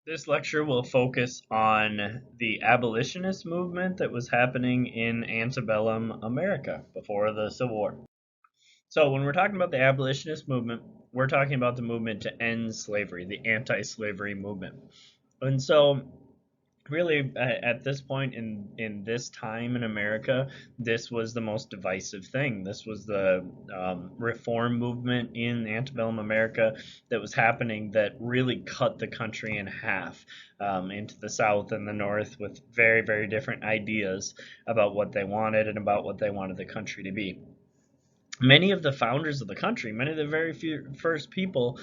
This lecture will focus on the abolitionist movement that was happening in antebellum America before the Civil War. So, when we're talking about the abolitionist movement, we're talking about the movement to end slavery, the anti slavery movement. And so, really, at this point in this time in America, this was the most divisive thing. This was the reform movement in antebellum America that was happening that really cut the country in half, into the South and the North, with very, very different ideas about what they wanted and about what they wanted the country to be. Many of the founders of the country, many of the very first people,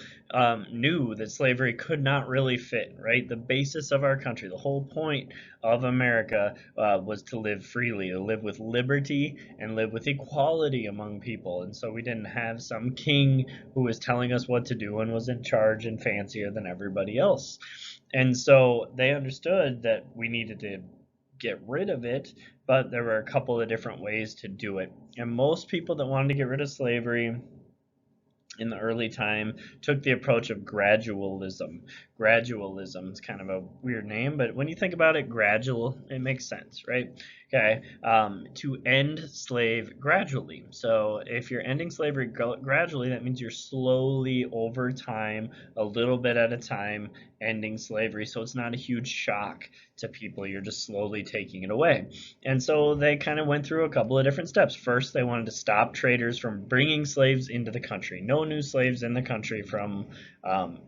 knew that slavery could not really fit, right? The basis of our country, the whole point of America, was to live freely, to live with liberty and live with equality among people. And so we didn't have some king who was telling us what to do and was in charge and fancier than everybody else. And so they understood that we needed to get rid of it, but there were a couple of different ways to do it. And most people that wanted to get rid of slavery in the early time took the approach of gradualism. Gradualism is kind of a weird name, but when you think about it, gradual, it makes sense, right? Okay, to end slave gradually. So if you're ending slavery gradually, that means you're slowly over time, a little bit at a time, ending slavery. So it's not a huge shock to people. You're just slowly taking it away. And so they kind of went through a couple of different steps. First, they wanted to stop traders from bringing slaves into the country. No new slaves in the country from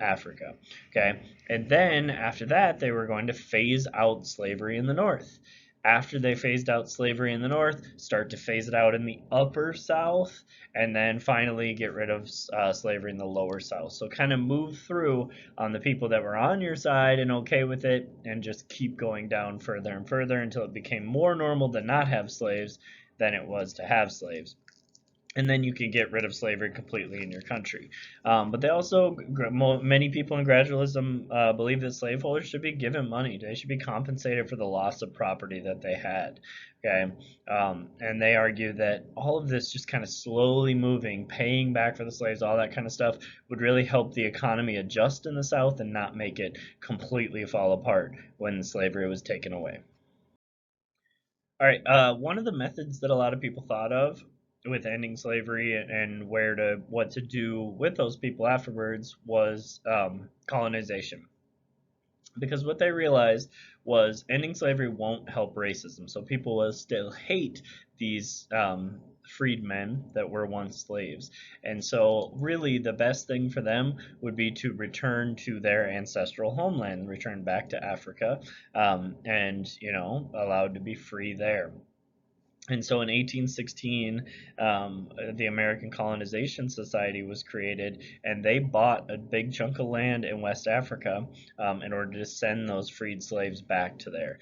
Africa. Okay, and then after that, they were going to phase out slavery in the North. After they phased out slavery in the North, start to phase it out in the upper South, and then finally get rid of slavery in the lower South. So kind of move through on the people that were on your side and okay with it, and just keep going down further and further until it became more normal to not have slaves than it was to have slaves. And then you can get rid of slavery completely in your country. But they also, many people in gradualism believe that slaveholders should be given money. They should be compensated for the loss of property that they had. Okay, and they argue that all of this just kind of slowly moving, paying back for the slaves, all that kind of stuff would really help the economy adjust in the South and not make it completely fall apart when slavery was taken away. All right. One of the methods that a lot of people thought of with ending slavery and what to do with those people afterwards was colonization. Because what they realized was ending slavery won't help racism. So people will still hate these freedmen that were once slaves. And so, really, the best thing for them would be to return to their ancestral homeland, return back to Africa, and, allowed to be free there. And so in 1816, the American Colonization Society was created, and they bought a big chunk of land in West Africa in order to send those freed slaves back to there.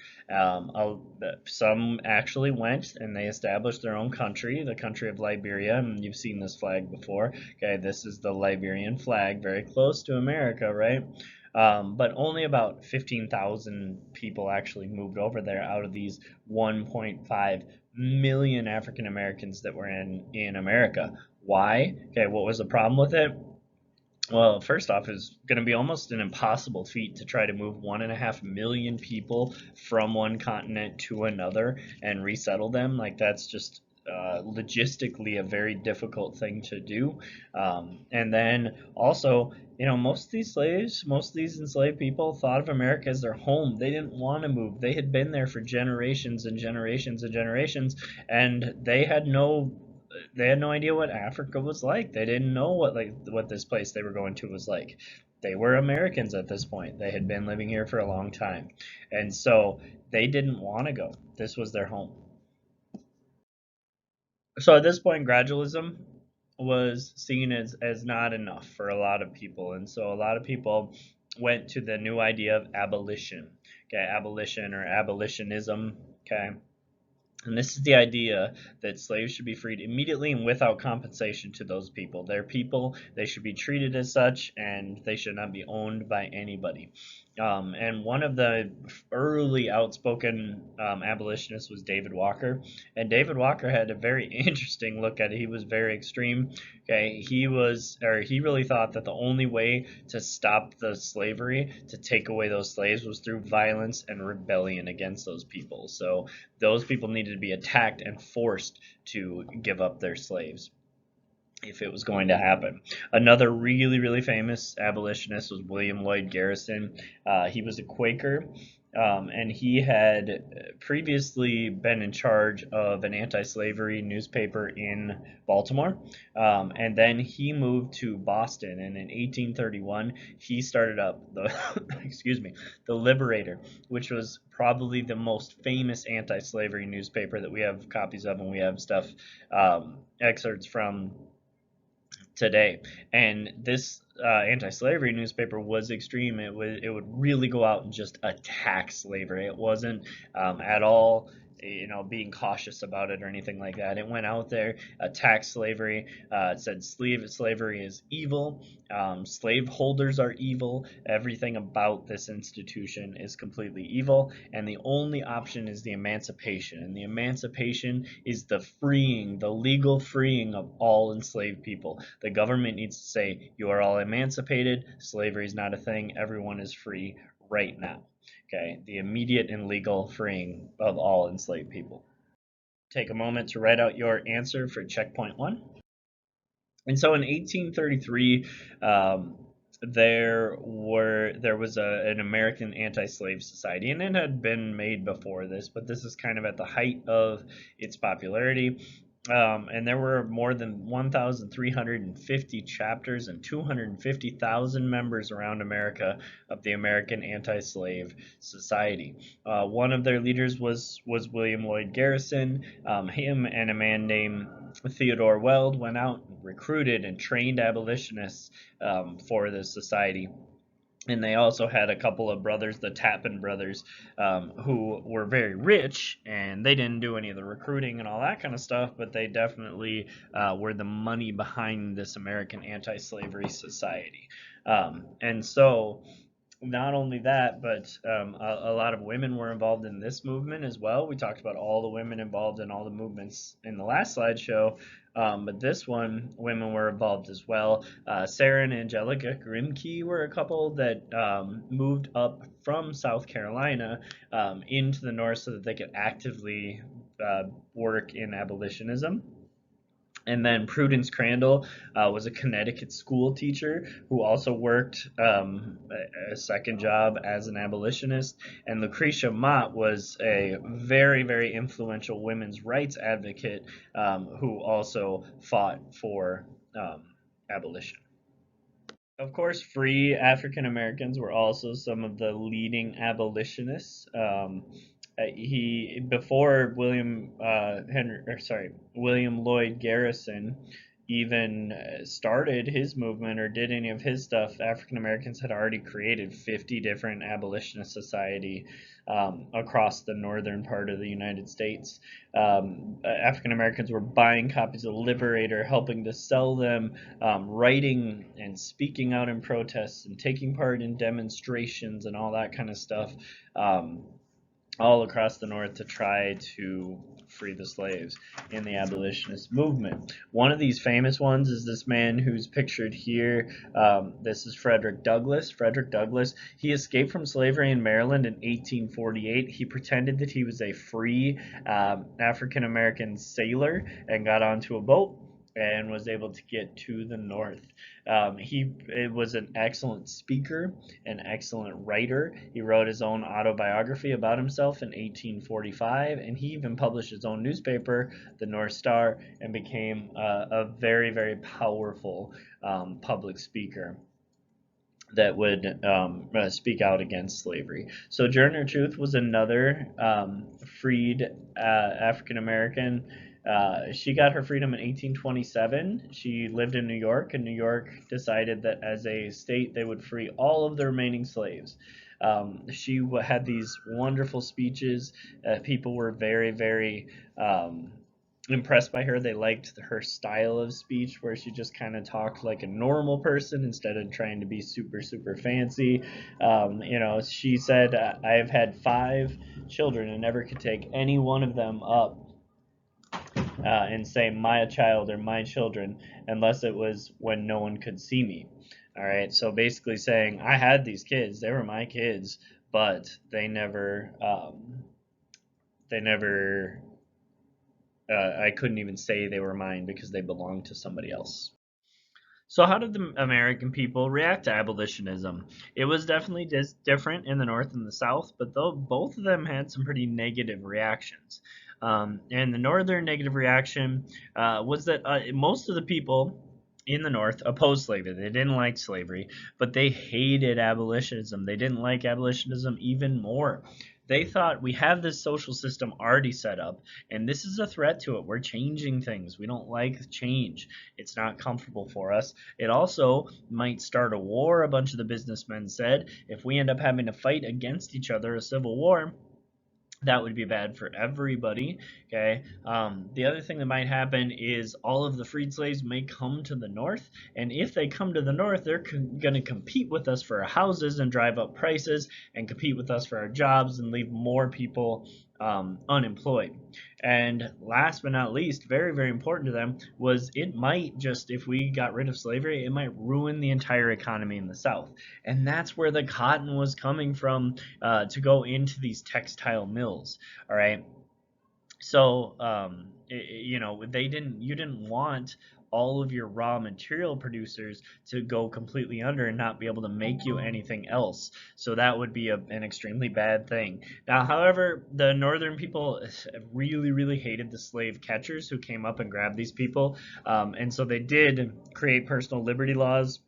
Some actually went and they established their own country, the country of Liberia, and you've seen this flag before. Okay, this is the Liberian flag, very close to America, right? But only about 15,000 people actually moved over there out of these 1.5 million African Americans that were in America. Why? Okay, what was the problem with it? Well, first off, it's going to be almost an impossible feat to try to move 1.5 million people from one continent to another and resettle them. Like, that's just logistically a very difficult thing to do. And then also, most of these enslaved people thought of America as their home. They didn't want to move. They had been there for generations and generations and generations, and they had no idea what Africa was like. They didn't know what this place they were going to was like. They were Americans at this point. They had been living here for a long time. And so they didn't want to go. This was their home. So at this point, gradualism was seen as not enough for a lot of people. And so a lot of people went to the new idea of abolition. Okay, abolition or abolitionism. Okay. And this is the idea that slaves should be freed immediately and without compensation to those people. They're people, they should be treated as such, and they should not be owned by anybody. And one of the early outspoken abolitionists was David Walker. And David Walker had a very interesting look at it. He was very extreme. Okay, he really thought that the only way to stop the slavery, to take away those slaves, was through violence and rebellion against those people. So those people needed to be attacked and forced to give up their slaves if it was going to happen. Another really, really famous abolitionist was William Lloyd Garrison. He was a Quaker, and he had previously been in charge of an anti-slavery newspaper in Baltimore, and then he moved to Boston, and in 1831 he started up the excuse me, the Liberator, which was probably the most famous anti-slavery newspaper that we have copies of, and we have stuff, excerpts from today. And this anti-slavery newspaper was extreme. It would really go out and just attack slavery. It wasn't at all, being cautious about it or anything like that. It went out there, attacked slavery. It said slavery is evil. Slaveholders are evil. Everything about this institution is completely evil, and the only option is the emancipation. And the emancipation is the legal freeing of all enslaved people. The government needs to say, you are all emancipated, slavery is not a thing, everyone is free right now. Okay, the immediate and legal freeing of all enslaved people. Take a moment to write out your answer for checkpoint 1. And so in 1833, there was an American anti-slave society, and it had been made before this, but this is kind of at the height of its popularity. And there were more than 1,350 chapters and 250,000 members around America of the American Anti-Slave Society. One of their leaders was William Lloyd Garrison. Him and a man named Theodore Weld went out and recruited and trained abolitionists for this society. And they also had a couple of brothers, the Tappan brothers, who were very rich, and they didn't do any of the recruiting and all that kind of stuff, but they definitely were the money behind this American anti-slavery society. And so not only that, but a lot of women were involved in this movement as well. We talked about all the women involved in all the movements in the last slideshow, but this one, women were involved as well. Sarah and Angelica Grimke were a couple that moved up from South Carolina into the North so that they could actively work in abolitionism. And then Prudence Crandall was a Connecticut school teacher who also worked a second job as an abolitionist. And Lucretia Mott was a very, very influential women's rights advocate who also fought for abolition. Of course, free African Americans were also some of the leading abolitionists. He before William Lloyd Garrison even started his movement or did any of his stuff, African Americans had already created 50 different abolitionist society across the northern part of the United States. African Americans were buying copies of Liberator, helping to sell them, writing and speaking out in protests and taking part in demonstrations and all that kind of stuff. All across the North to try to free the slaves in the abolitionist movement. One of these famous ones is this man who's pictured here. This is Frederick Douglass. Frederick Douglass, he escaped from slavery in Maryland in 1848. He pretended that he was a free African-American sailor and got onto a boat and was able to get to the North. He was an excellent speaker, an excellent writer. He wrote his own autobiography about himself in 1845, and he even published his own newspaper, the North Star, and became a very, very powerful public speaker that would speak out against slavery. Sojourner Truth was another freed African American. She got her freedom in 1827. She lived in New York, and New York decided that as a state they would free all of the remaining slaves. She had these wonderful speeches. People were very, very impressed by her. They liked her style of speech, where she just kind of talked like a normal person instead of trying to be super, super fancy. She said, "I've had 5 children and never could take any one of them up and say my child or my children unless it was when no one could see me." All right, so basically saying I had these kids, they were my kids, but they never, I couldn't even say they were mine because they belonged to somebody else. So, how did the American people react to abolitionism? It was definitely different in the North and the South, but though both of them had some pretty negative reactions. And the Northern negative reaction was that most of the people in the North opposed slavery. They didn't like slavery, but they hated abolitionism. They didn't like abolitionism even more. They thought we have this social system already set up, and this is a threat to it. We're changing things. We don't like change. It's not comfortable for us. It also might start a war, a bunch of the businessmen said. If we end up having to fight against each other, a civil war, that would be bad for everybody. Okay. The other thing that might happen is all of the freed slaves may come to the north, and if they come to the north, they're going to compete with us for our houses and drive up prices, and compete with us for our jobs and leave more people unemployed. And last but not least, very, very important to them, was it might just, if we got rid of slavery, it might ruin the entire economy in the South. And that's where the cotton was coming from, to go into these textile mills. All right. So, you didn't want all of your raw material producers to go completely under and not be able to make you anything else. So that would be an extremely bad thing. Now, however, the northern people really, really hated the slave catchers who came up and grabbed these people. And so they did create personal liberty laws.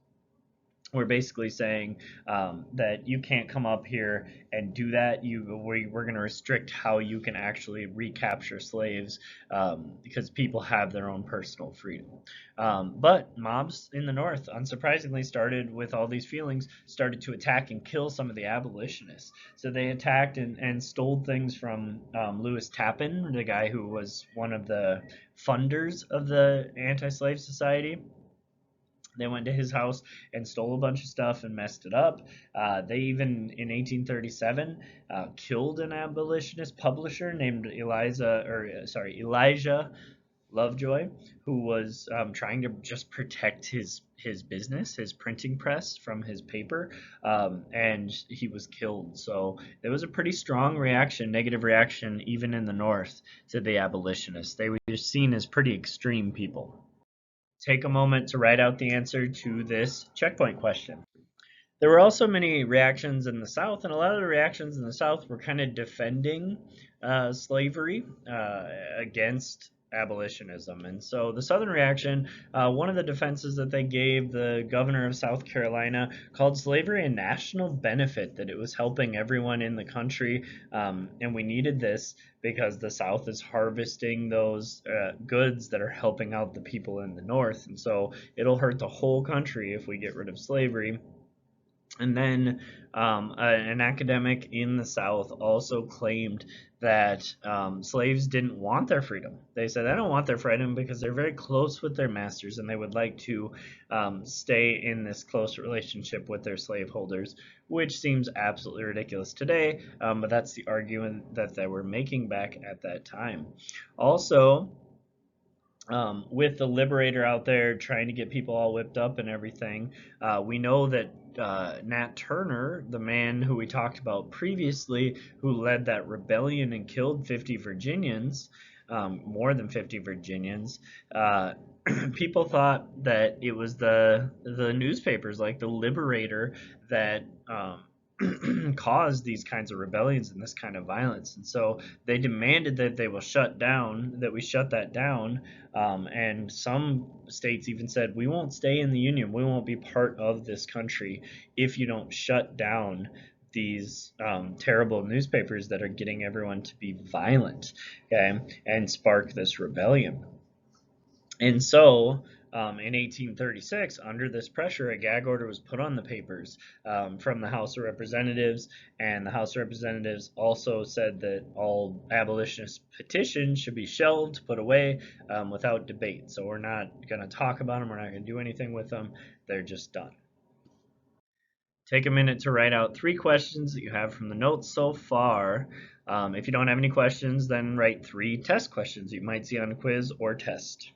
We're basically saying that you can't come up here and do that. We're going to restrict how you can actually recapture slaves, because people have their own personal freedom. But mobs in the North, unsurprisingly, started with all these feelings, started to attack and kill some of the abolitionists. So they attacked and stole things from Lewis Tappan, the guy who was one of the funders of the Anti-Slave Society. They went to his house and stole a bunch of stuff and messed it up. They even, in 1837, killed an abolitionist publisher named Elijah Lovejoy, who was trying to just protect his business, his printing press, from his paper, and he was killed. So there was a pretty strong reaction, negative reaction, even in the North, to the abolitionists. They were seen as pretty extreme people. Take a moment to write out the answer to this checkpoint question. There were also many reactions in the South, and a lot of the reactions in the South were kind of defending slavery against abolitionism. And so the Southern reaction, one of the defenses that they gave the governor of South Carolina, called slavery a national benefit, that it was helping everyone in the country, and we needed this because the South is harvesting those goods that are helping out the people in the North. And so it'll hurt the whole country if we get rid of slavery. And then an academic in the South also claimed that slaves didn't want their freedom. They said, "I don't want their freedom because they're very close with their masters and they would like to stay in this close relationship with their slaveholders," which seems absolutely ridiculous today, but that's the argument that they were making back at that time. Also, with the Liberator out there trying to get people all whipped up and everything, we know that Nat Turner, the man who we talked about previously, who led that rebellion and killed 50 Virginians, more than 50 Virginians, people thought that it was the newspapers like the Liberator that caused these kinds of rebellions and this kind of violence, and so they demanded that we shut that down. And some states even said, "We won't stay in the Union. We won't be part of this country if you don't shut down these terrible newspapers that are getting everyone to be violent, okay, and spark this rebellion." And so In 1836, under this pressure, a gag order was put on the papers from the House of Representatives, and the House of Representatives also said that all abolitionist petitions should be shelved, put away without debate. So we're not going to talk about them, we're not going to do anything with them, they're just done. Take a minute to write out 3 questions that you have from the notes so far. If you don't have any questions, then write 3 test questions you might see on a quiz or test.